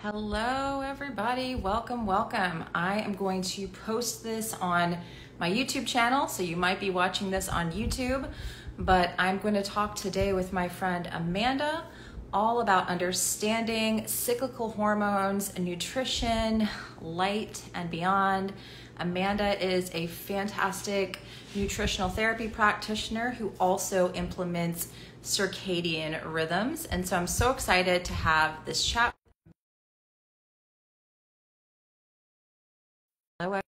Hello, everybody. Welcome, welcome. I am going to post this on my YouTube channel, so you might be watching this on YouTube, but I'm going to talk today with my friend Amanda all about understanding cyclical hormones, nutrition, light, and beyond. Amanda is a fantastic nutritional therapy practitioner who also implements circadian rhythms. And so I'm so excited to have this chat. Hello,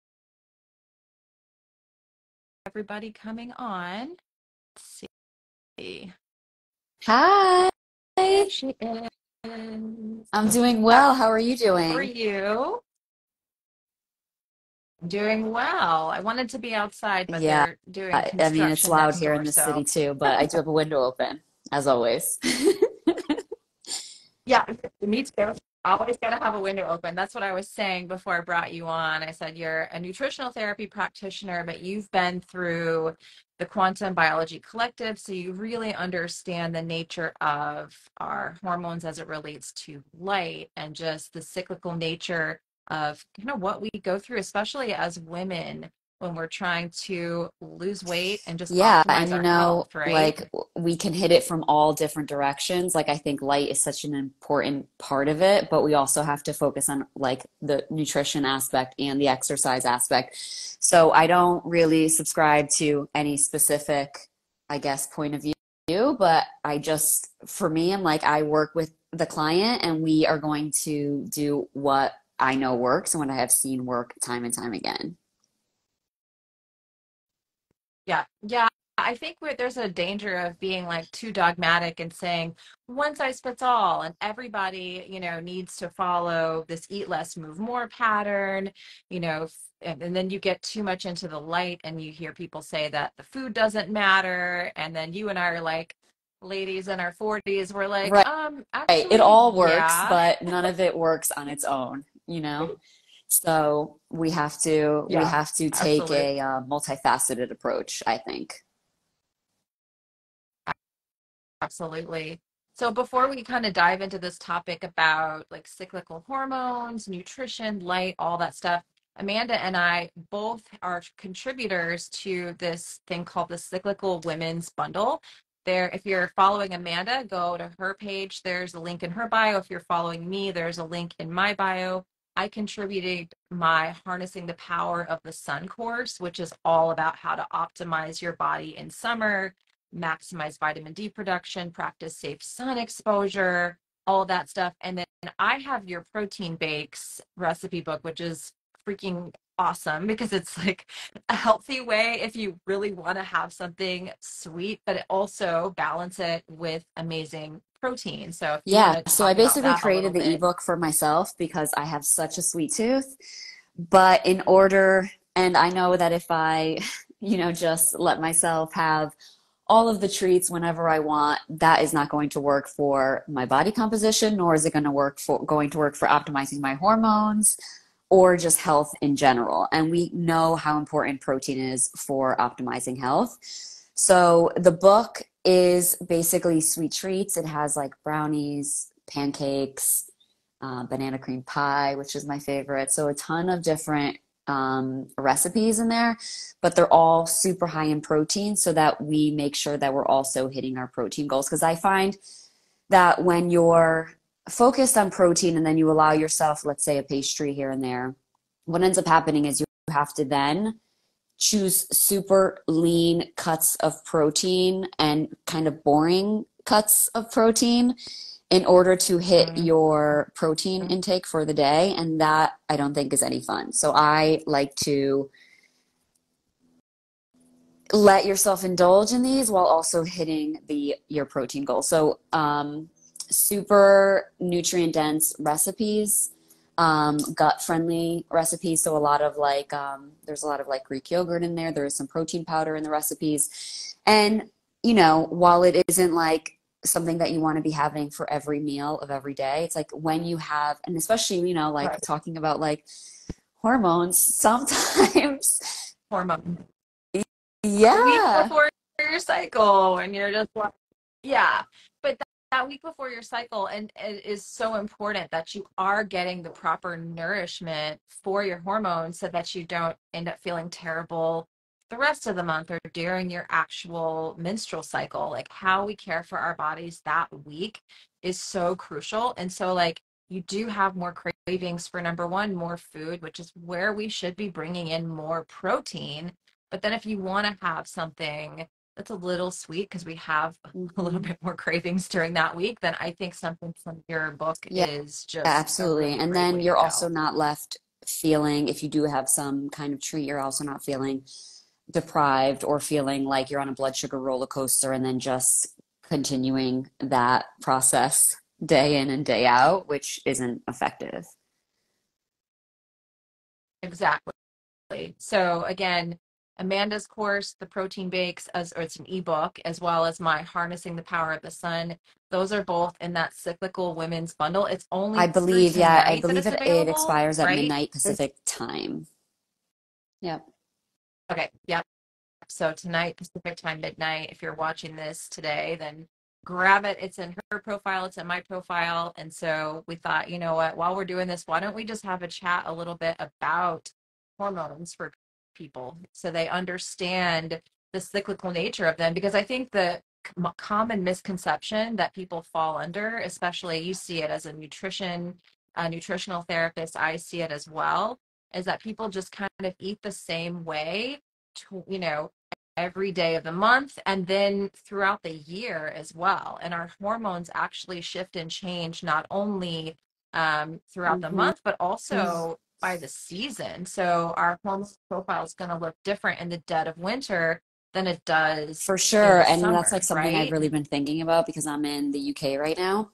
everybody coming on. Let's see. Hi, There she is. I'm doing How well. How are you are doing? you? Doing well. I wanted to be outside, but Yeah, they're doing I mean, it's construction loud next here in door. the So city too, but I do have a window open, as always. yeah, me too. Always got to have a window open. That's what I was saying before I brought you on. I said you're a nutritional therapy practitioner, but you've been through the Quantum Biology Collective, so you really understand the nature of our hormones as it relates to light and just the cyclical nature of what we go through, especially as women when we're trying to lose weight and just Yeah, and optimize you our know, health, right? like we can hit it from all different directions. Like I think light is such an important part of it, but we also have to focus on like the nutrition aspect and the exercise aspect. So I don't really subscribe to any specific, I guess, point of view, but I just, for me, I'm like, I work with the client and we are going to do what I know works and what I have seen work time and time again. Yeah, yeah. I think there's a danger of being like too dogmatic and saying one size fits all, and everybody, needs to follow this eat less, move more pattern, and then you get too much into the light, and you hear people say that the food doesn't matter, and then you and I are like, ladies in our 40s, we're like, Right. It actually, all works, yeah, but none of it works on its own, you know? So we yeah, have to take absolutely. a multifaceted approach, I think. Absolutely. So before we kind of dive into this topic about like cyclical hormones, nutrition, light, all that stuff, Amanda and I both are contributors to this thing called the Cyclical Women's Bundle. There, if you're following Amanda, go to her page. There's a link in her bio. If you're following me, there's a link in my bio. I contributed my Harnessing the Power of the Sun course, which is all about how to optimize your body in summer, maximize vitamin D production, practice safe sun exposure, all of that stuff. And then I have your protein bakes recipe book, which is freaking awesome because it's like a healthy way if you really want to have something sweet, but it also balance it with amazing protein. So if you want Yeah, to so I talk about basically that a created little the bit. ebook for myself because I have such a sweet tooth. But in order, and I know that if I, just let myself have all of the treats whenever I want, that is not going to work for my body composition, nor is it going to work for optimizing my hormones or just health in general. And we know how important protein is for optimizing health. So the book is basically sweet treats. It has like brownies, pancakes, banana cream pie, which is my favorite. So a ton of different recipes in there, but they're all super high in protein so that we make sure that we're also hitting our protein goals. Because I find that when you're focused on protein and then you allow yourself, let's say, a pastry here and there, what ends up happening is you have to then choose super lean cuts of protein and kind of boring cuts of protein in order to hit Mhm. your protein intake for the day. And that I don't think is any fun. So I like to let yourself indulge in these while also hitting your protein goal. So super nutrient dense recipes, gut friendly recipes. So a lot of like there's a lot of like Greek yogurt in there. There is some protein powder in the recipes. And while it isn't like something that you want to be having for every meal of every day, it's like when you have, and especially, like Right. talking about like hormones, sometimes, Hormone. A week yeah. before your cycle, and you're just like, yeah. But that week before your cycle, and it is so important that you are getting the proper nourishment for your hormones so that you don't end up feeling terrible the rest of the month or during your actual menstrual cycle. Like how we care for our bodies that week is so crucial. And so like you do have more cravings for number one, more food, which is where we should be bringing in more protein. But then if you want to have something that's a little sweet because we have a little Hmm. bit more cravings during that week, then I think something from your book Yeah, is just a absolutely. really And great then way to you're also go. not left feeling, if you do have some kind of treat, you're also not feeling deprived or feeling like you're on a blood sugar roller coaster and then just continuing that process day in and day out, which isn't effective. Exactly. So again, Amanda's course, The Protein Bakes, as or it's an ebook, as well as my Harnessing the Power of the Sun. Those are both in that cyclical women's bundle. It's I only through believe, yeah, I tonight that believe it's it available, expires at right? midnight Pacific time. Yep. Okay, yeah. So tonight, Pacific time, midnight. If you're watching this today, then grab it. It's in her profile, it's in my profile. And so we thought, you know what, while we're doing this, why don't we just have a chat a little bit about hormones for people so they understand the cyclical nature of them? Because I think the common misconception that people fall under, especially you see it as a nutritional therapist, I see it as well, is that people just kind of eat the same way to, every day of the month and then throughout the year as well. And our hormones actually shift and change not only throughout the Hmm. month, but also by the season. So our hormone profile is going to look different in the dead of winter than it does For in sure. the And that's like summer, something I've right? really been thinking about because I'm in the UK right now.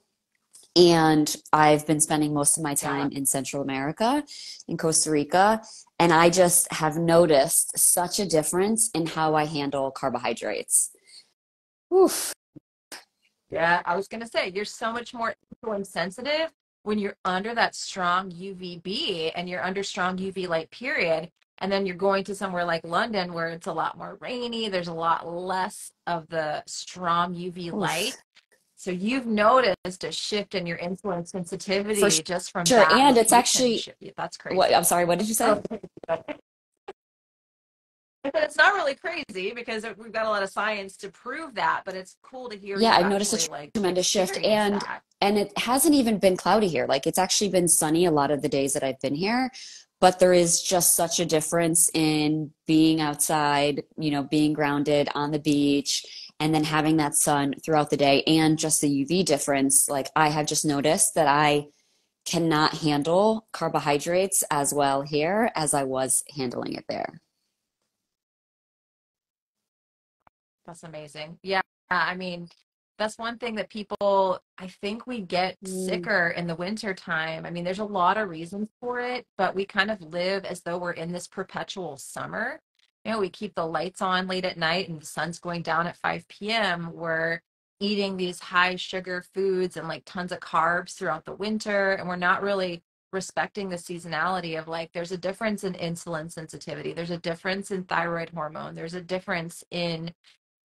And I've been spending most of my Yeah. time in Central America, in Costa Rica. And I just have noticed such a difference in how I handle carbohydrates. Oof. Yeah, I was gonna say you're so much more insulin sensitive when you're under that strong UVB and you're under strong UV light period. And then you're going to somewhere like London where it's a lot more rainy, there's a lot less of the strong UV Oof. light. So you've noticed a shift in your insulin For sensitivity just from sure. that And it's location actually shift. That's what I'm crazy. sorry, what did you say? Oh, it's not really crazy because we've got a lot of science to prove that, but it's cool to hear Yeah, you I've noticed actually a like tremendous shift experience that. and it hasn't even been cloudy here. Like it's actually been sunny a lot of the days that I've been here, but there is just such a difference in being outside, being grounded on the beach and then having that sun throughout the day and just the UV difference. Like I have just noticed that I cannot handle carbohydrates as well here as I was handling it there. That's amazing. Yeah, I mean, that's one thing that people, I think we get Mm, sicker in the winter time. I mean, there's a lot of reasons for it, but we kind of live as though we're in this perpetual summer. We keep the lights on late at night and the sun's going down at 5 p.m. We're eating these high sugar foods and like tons of carbs throughout the winter, and we're not really respecting the seasonality of like there's a difference in insulin sensitivity, there's a difference in thyroid hormone, there's a difference in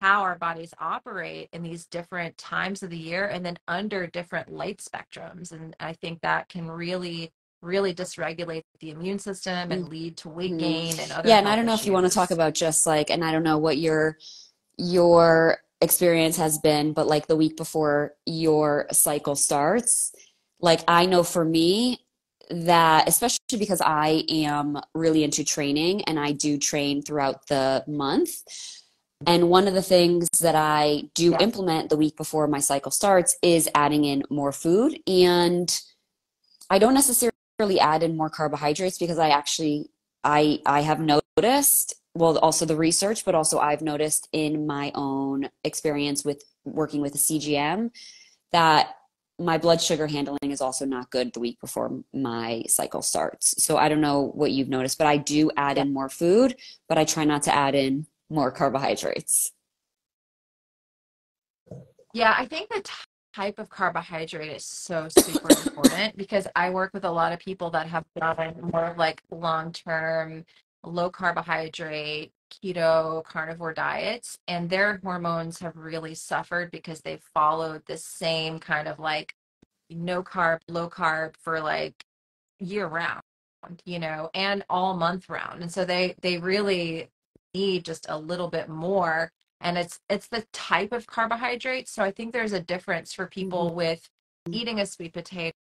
how our bodies operate in these different times of the year and then under different light spectrums. And I think that can really, really dysregulate the immune system and lead to weight mhm. gain and other Yeah, and I health don't know if you want to talk issues. about just like, and I don't know what your experience has been, but like the week before your cycle starts, like I know for me that especially because I am really into training and I do train throughout the month. And one of the things that I do Yeah. implement the week before my cycle starts is adding in more food. And I don't necessarily add in more carbohydrates because I have noticed, well, also the research, but also I've noticed in my own experience with working with a CGM that my blood sugar handling is also not good the week before my cycle starts. So I don't know what you've noticed, but I do add Yeah. in more food, but I try not to add in more carbohydrates. Yeah, I think the type of carbohydrate is so super important because I work with a lot of people that have done more of like long-term low carbohydrate, keto, carnivore diets, and their hormones have really suffered because they followed the same kind of like no carb, low carb for like year round, and all month round. And so they really need just a little bit more. And it's the type of carbohydrate. So I think there's a difference for Mhm. people with eating a sweet potato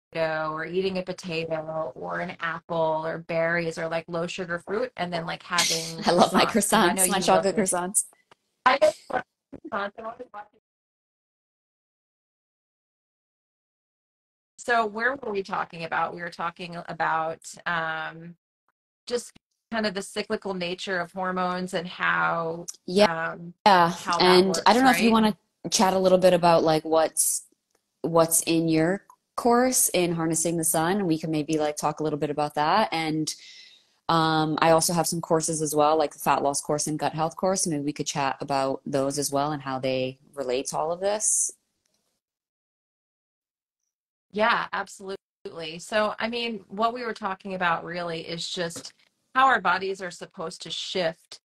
or eating a potato or an apple or berries or like low sugar fruit and then like having I love my croissants because I know croissants, my you love chocolate those. croissants. I know you love croissants. So where were we talking about? We were talking about just kind of the cyclical nature of hormones and Yeah, how that and I don't works, know if you right? want to chat a little bit about like what's in your course in harnessing the sun. We can maybe like talk a little bit about that. And I also have some courses as well, like the fat loss course and gut health course. Maybe we could chat about those as well and how they relate to all of this. Yeah, absolutely. So, I mean, what we were talking about really is just how our bodies are supposed to shift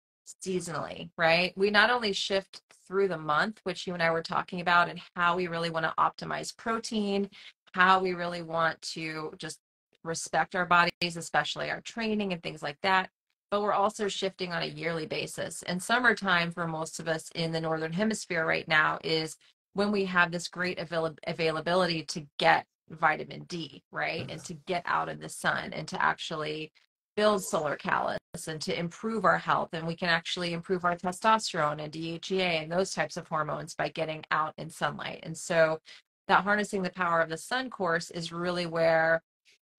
seasonally, right? We not only shift through the month, which you and I were talking about, and how we really want to optimize protein, how we really want to just respect our bodies, especially our training and things like that. But we're also shifting on a yearly basis. And summertime for most of us in the Northern Hemisphere right now is when we have this great availability to get vitamin D, right? And to get out in the sun and to actually build solar callus and to improve our health. And we can actually improve our testosterone and DHEA and those types of hormones by getting out in sunlight. And so that harnessing the power of the sun course is really where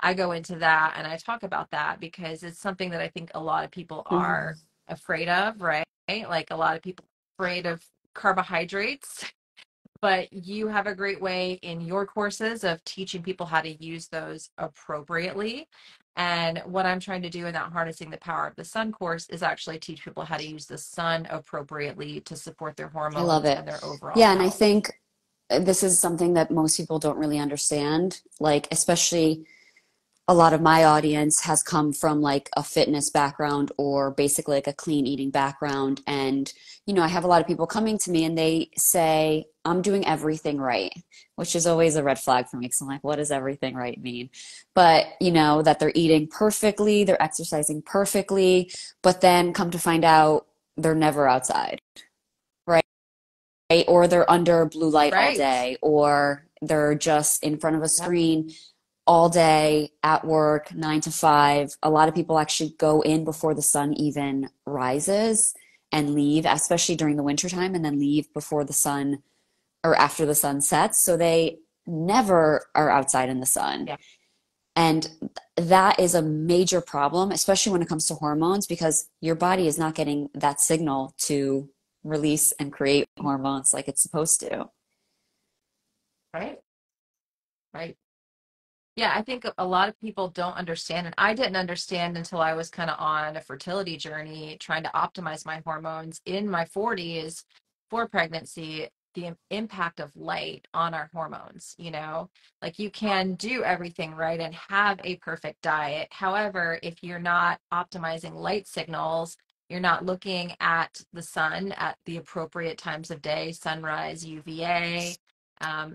I go into that and I talk about that because it's something that I think a lot of people Mhm. are afraid of, right? Like a lot of people are afraid of carbohydrates, but you have a great way in your courses of teaching people how to use those appropriately. And what I'm trying to do in that harnessing the power of the sun course is actually teach people how to use the sun appropriately to support their I love hormones it. and their overall Yeah, and I health. think this is something that most people don't really understand, like especially a lot of my audience has come from like a fitness background or basically like a clean eating background. And, I have a lot of people coming to me and they say, I'm doing everything right, which is always a red flag for me because I'm like, what does everything right mean? But, that they're eating perfectly, they're exercising perfectly, but then come to find out they're never outside, right? Or they're under blue light all Right. day, or they're just in front of a Yep. screen all day at work, 9 to 5. A lot of people actually go in before the sun even rises and leave, especially during the wintertime, and then leave before the sun or after the sun sets. So they never are outside in the sun. Yep. And that is a major problem, especially when it comes to hormones, because your body is not getting that signal to release and create hormones like it's supposed to. Right. Right. Yeah, I think a lot of people don't understand, and I didn't understand until I was kind of on a fertility journey trying to optimize my hormones in my 40s for pregnancy, the impact of light on our hormones, Like you can do everything right and have a perfect diet. However, if you're not optimizing light signals, you're not looking at the sun at the appropriate times of day, sunrise, UVA,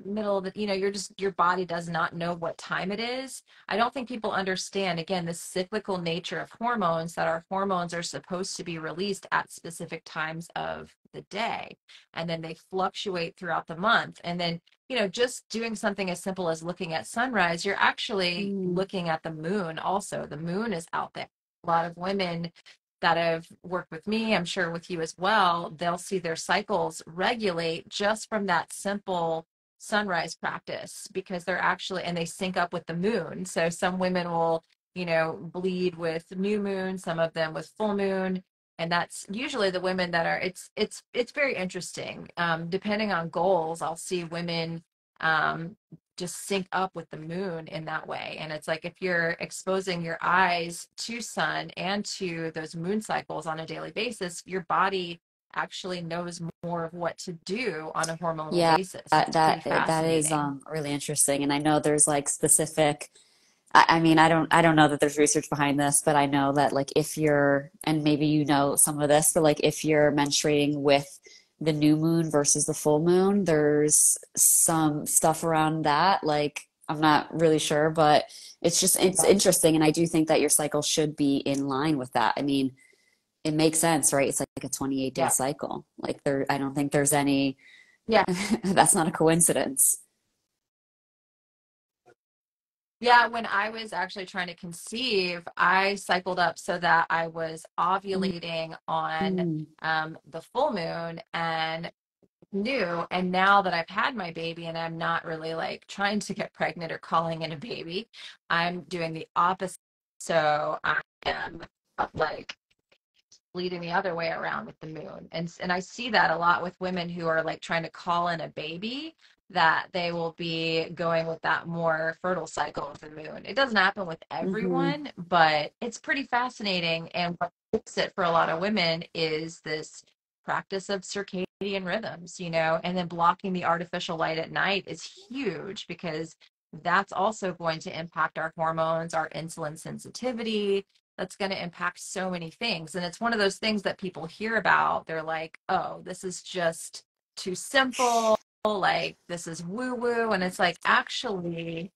middle of the, your body does not know what time it is. I don't think people understand, again, the cyclical nature of hormones, that our hormones are supposed to be released at specific times of the day. And then they fluctuate throughout the month. And then, just doing something as simple as looking at sunrise, you're actually Mm. looking at the moon also. The moon is out there. A lot of women that have worked with me, I'm sure with you as well, they'll see their cycles regulate just from that simple sunrise practice because they're actually and they sync up with the moon. So some women will, bleed with new moon, some of them with full moon. And that's usually the women that are it's very interesting. Depending on goals, I'll see women just sync up with the moon in that way. And it's like if you're exposing your eyes to sun and to those moon cycles on a daily basis, your body actually knows more of what to do on a hormonal Yeah, basis. that It's pretty that that is fascinating. really interesting. And I know there's like specific I mean, I don't know that there's research behind this, but I know that like if you're, and maybe you know some of this, but like if you're menstruating with the new moon versus the full moon, there's some stuff around that. Like I'm not really sure, but it's Yeah. interesting, and I do think that your cycle should be in line with that. I mean, it makes sense, right? It's like a 28-day Yeah. cycle. Like there, I don't think there's any, Yeah. that's not a coincidence. Yeah, when I was actually trying to conceive, I cycled up so that I was ovulating on Mm-hmm. the full moon and knew. And now that I've had my baby and I'm not really like trying to get pregnant or calling in a baby, I'm doing the opposite. So I am like bleeding the other way around with the moon. And I see that a lot with women who are like trying to call in a baby, that they will be going with that more fertile cycle of the moon. It doesn't happen with Mm-hmm. everyone, but it's pretty fascinating. And what fits it for a lot of women is this practice of circadian rhythms, and then blocking the artificial light at night is huge because that's also going to impact our hormones, our insulin sensitivity. That's going to impact so many things. And it's one of those things that people hear about. They're like, oh, this is just too simple. Like, this is woo woo. And it's like, actually,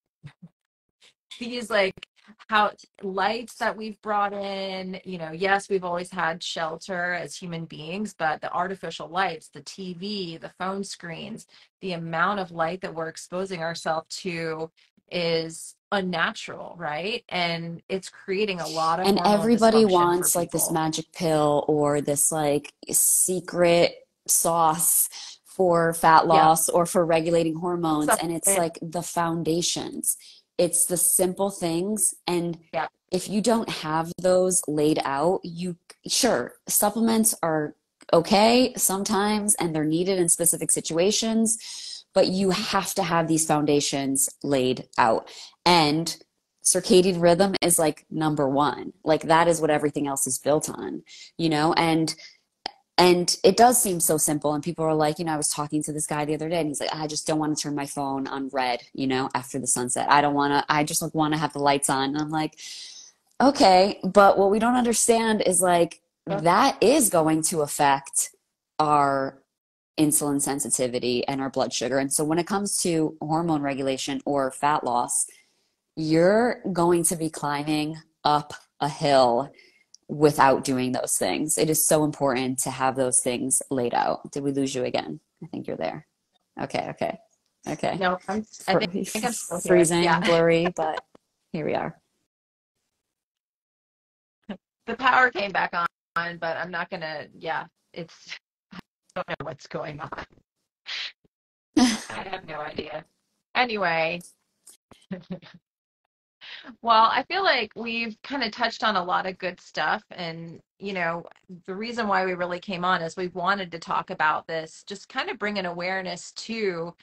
these like how lights that we've brought in, yes, we've always had shelter as human beings, but the artificial lights, the TV, the phone screens, the amount of light that we're exposing ourselves to is unnatural, right? And it's creating a lot of And hormone everybody dysfunction for wants like this people. magic pill or this like secret sauce for fat Yeah. loss or for regulating hormones. And it's Supplement. like the foundations, it's the simple things. And Yeah. if you don't have those laid out, sure, supplements are okay sometimes and they're needed in specific situations, but you have to have these foundations laid out. And circadian rhythm is like number one. Like that is what everything else is built on, you know? And it does seem so simple. And people are like, I was talking to this guy the other day and he's like, I just don't want to turn my phone on red, after the sunset. I just like want to have the lights on. And I'm like, okay, but what we don't understand is like Yeah. that is going to affect our insulin sensitivity and our blood sugar. And so when it comes to hormone regulation or fat loss, you're going to be climbing up a hill without doing those things. It is so important to have those things laid out. Did we lose you again? I think you're there. Okay, okay, okay. No, I think I'm still here. Freezing, Yeah. blurry, but here we are. The power came back on, but I'm not gonna, yeah, it's, I don't know what's going on. I have no idea. Anyway, well, I feel like we've kind of touched on a lot of good stuff. And, the reason why we really came on is we wanted to talk about this, just kind of bring an awareness to,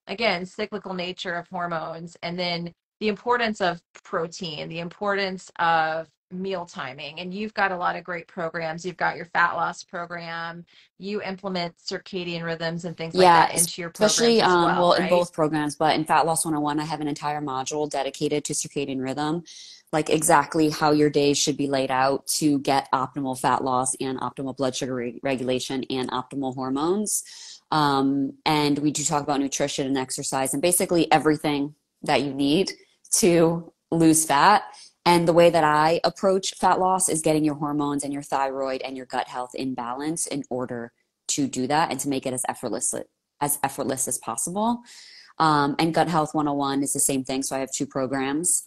again, cyclical nature of hormones, and then the importance of protein, the importance of meal timing. And you've got a lot of great programs. You've got your fat loss program. You implement circadian rhythms and things like Yeah, that into your programs especially as well, well in right? both programs, but in Fat Loss 101, I have an entire module dedicated to circadian rhythm, like exactly how your days should be laid out to get optimal fat loss and optimal blood sugar regulation and optimal hormones. And we do talk about nutrition and exercise and basically everything that you need to lose fat. And the way that I approach fat loss is getting your hormones and your thyroid and your gut health in balance in order to do that and to make it as effortless as possible. And Gut Health 101 is the same thing. So I have two programs.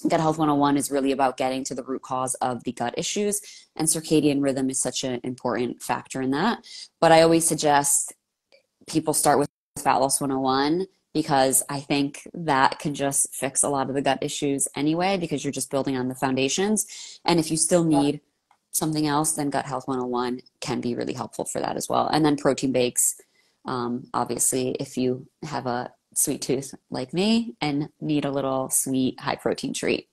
Gut Health 101 is really about getting to the root cause of the gut issues, and circadian rhythm is such an important factor in that. But I always suggest people start with Fat Loss 101 because I think that can just fix a lot of the gut issues anyway, because you're just building on the foundations. And if you still need something else, then Gut Health 101 can be really helpful for that as well. And then protein bakes, obviously, if you have a sweet tooth like me and need a little sweet, high protein treat.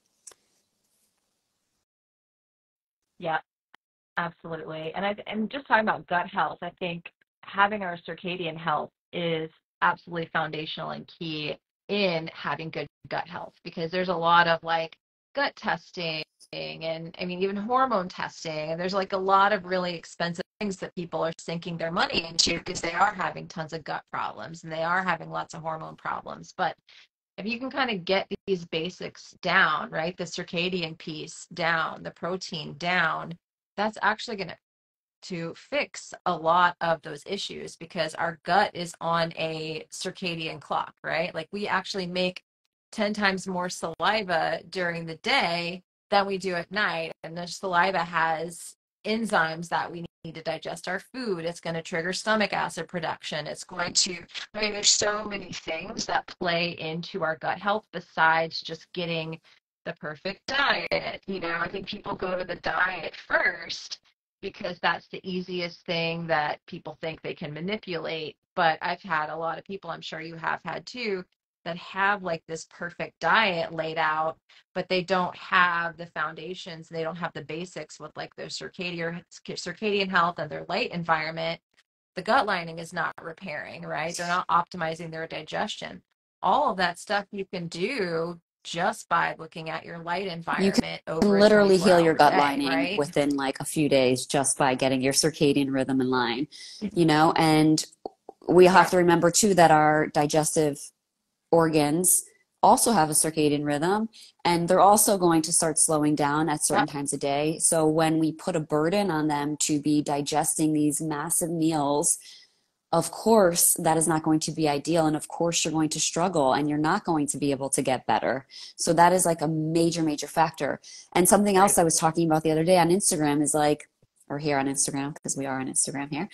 Yeah. Absolutely. And just talking about gut health, I think having our circadian health is absolutely foundational and key. in having good gut health, because there's a lot of like gut testing and I mean even hormone testing, and there's like a lot of really expensive things that people are sinking their money into because they are having tons of gut problems and they are having lots of hormone problems. But if you can kind of get these basics down, right, the circadian piece down, the protein down, that's actually going to fix a lot of those issues, because our gut is on a circadian clock, right? Like we actually make 10 times more saliva during the day than we do at night. And the saliva has enzymes that we need to digest our food. It's going to trigger stomach acid production. It's going to, I mean, there's so many things that play into our gut health besides just getting the perfect diet. You know, I think people go to the diet first because that's the easiest thing that people think they can manipulate. But I've had a lot of people, I'm sure you have had too, that have like this perfect diet laid out, but they don't have the foundations, they don't have the basics with like their circadian health and their light environment. The gut lining is not repairing, right? They're not optimizing their digestion. All of that stuff you can do just by looking at your light You can environment over a literally 24 heal your hour gut day, lining right? within like a few days just by getting your circadian rhythm in line, you know? And we have Yeah. to remember too that our digestive organs also have a circadian rhythm, and they're also going to start slowing down at certain Yep. times of day. So when we put a burden on them to be digesting these massive meals, of course, that is not going to be ideal. And of course, you're going to struggle and you're not going to be able to get better. So that is like a major, major factor. And something else Right. I was talking about the other day on Instagram is like, or here on Instagram, because we are on Instagram here,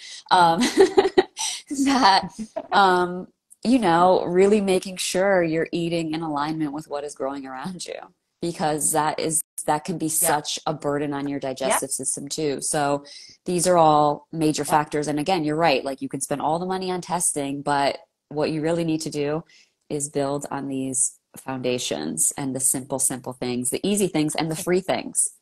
that, um, really making sure you're eating in alignment with what is growing around you, because that can be Yep. such a burden on your Yep. digestive system too. So these are all major Yep. factors. And again, you're right. Like you can spend all the money on testing, but what you really need to do is build on these foundations and the simple, simple things, the easy things and the free things.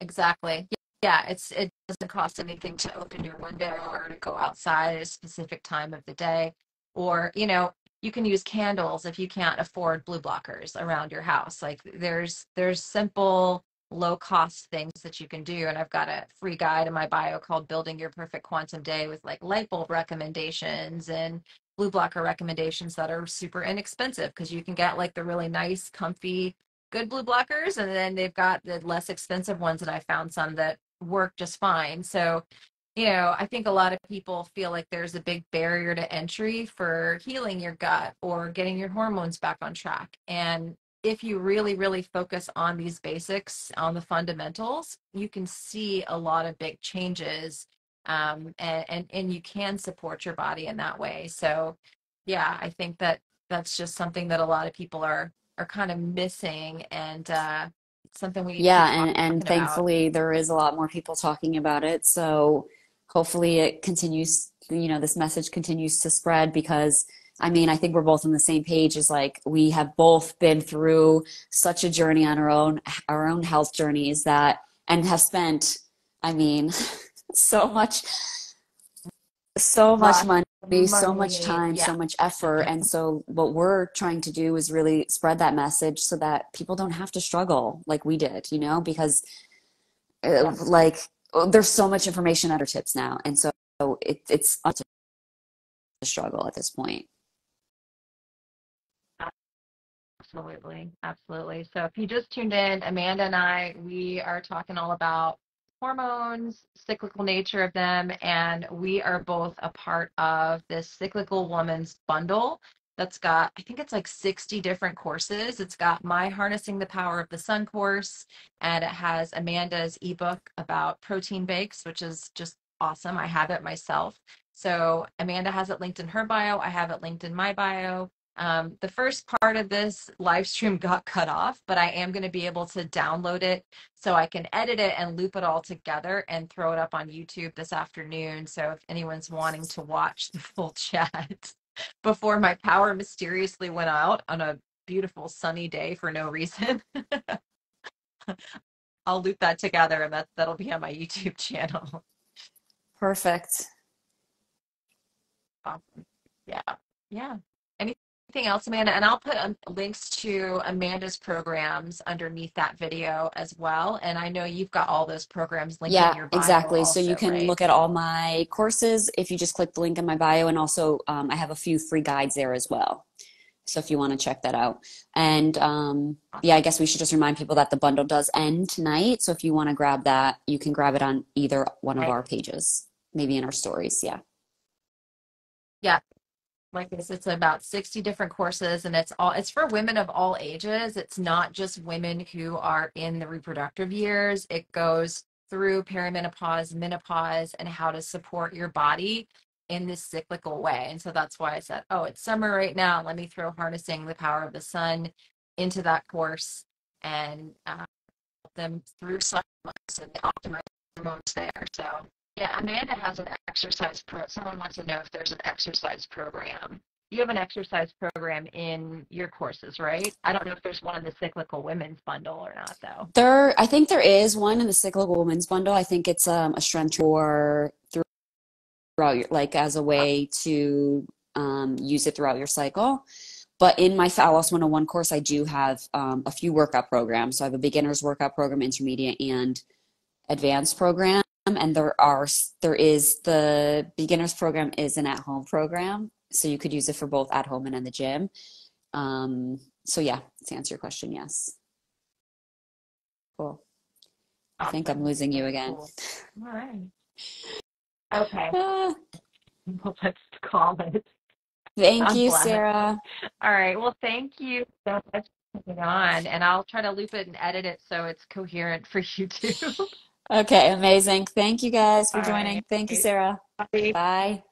Exactly. Yeah, it doesn't cost anything to open your window or to go outside at a specific time of the day. Or, you can use candles if you can't afford blue blockers around your house. Like there's simple low cost things that you can do. And I've got a free guide in my bio called Building Your Perfect Quantum Day with like light bulb recommendations and blue blocker recommendations that are super inexpensive, because you can get like the really nice, comfy good blue blockers, and then they've got the less expensive ones that I found some that work just fine. So, I think a lot of people feel like there's a big barrier to entry for healing your gut or getting your hormones back on track. And if you really, really focus on these basics, on the fundamentals, you can see a lot of big changes. And you can support your body in that way. So, yeah, I think that that's just something that a lot of people are kind of missing, and something we need to keep Yeah, and talking about. thankfully there is a lot more people talking about it. So hopefully it continues, this message continues to spread because I mean, I think we're both on the same page is like we have both been through such a journey on our own health journeys that and have spent, I mean, so much so much Lot money, so much money, time, yeah. so much effort. And so what we're trying to do is really spread that message so that people don't have to struggle like we did, because Yes, like there's so much information at our tips now. And so it's a struggle at this point. absolutely, absolutely. So if you just tuned in, Amanda and we are talking all about hormones, cyclical nature of them, and we are both a part of this Cyclical Woman's Bundle that's got, I think it's like 60 different courses. It's got my Harnessing the Power of the Sun course, and it has Amanda's ebook about protein bakes, which is just awesome. I have it myself. So Amanda has it linked in her bio. I have it linked in my bio. The first part of this live stream got cut off, but I am going to be able to download it so I can edit it and loop it all together and throw it up on YouTube this afternoon. So if anyone's wanting to watch the full chat before my power mysteriously went out on a beautiful sunny day for no reason, I'll loop that together, and that'll be on my YouTube channel. Perfect. Awesome. Yeah. Yeah. Anything else, Amanda? And I'll put links to Amanda's programs underneath that video as well. And I know you've got all those programs linked in Yeah, your bio exactly. So you also, can right? look at all my courses if you just click the link in my bio, and also I have a few free guides there as well. So if you want to check that out. And yeah, I Awesome. guess we should just remind people that the bundle does end tonight. So if you want to grab that, you can grab it on either one of Right. our pages, maybe in our stories. Yeah. Yeah. Like this, it's about 60 different courses, and it's for women of all ages. It's not just women who are in the reproductive years. It goes through perimenopause, menopause, and how to support your body in this cyclical way. And so that's why I said, oh, it's summer right now. Let me throw harnessing the power of the sun into that course and help them through cycles and optimize hormones there. So yeah, Amanda has an exercise pro. Someone wants to know if there's an exercise program. You have an exercise program in your courses, right? I don't know if there's one in the Cyclical Women's Bundle or not, though. I think there is one in the Cyclical Women's Bundle. I think it's a strength for throughout your, like as a way to use it throughout your cycle. But in my Fat Loss 101 course, I do have a few workout programs. So I have a beginner's workout program, intermediate, and advanced program. And there is the beginner's program is an at-home program. So you could use it for both at home and in the gym. So yeah, to answer your question, yes. Cool. I think I'm Awesome. losing you Very again. cool. All right. Okay. Ah, Well, let's call it. thank I'm you, glad. Sarah. All right. Well, thank you so much for coming on, and I'll try to loop it and edit it so it's coherent for you too. Okay, amazing. Thank you guys for All joining. right. Thank you, Sarah. Bye. Bye.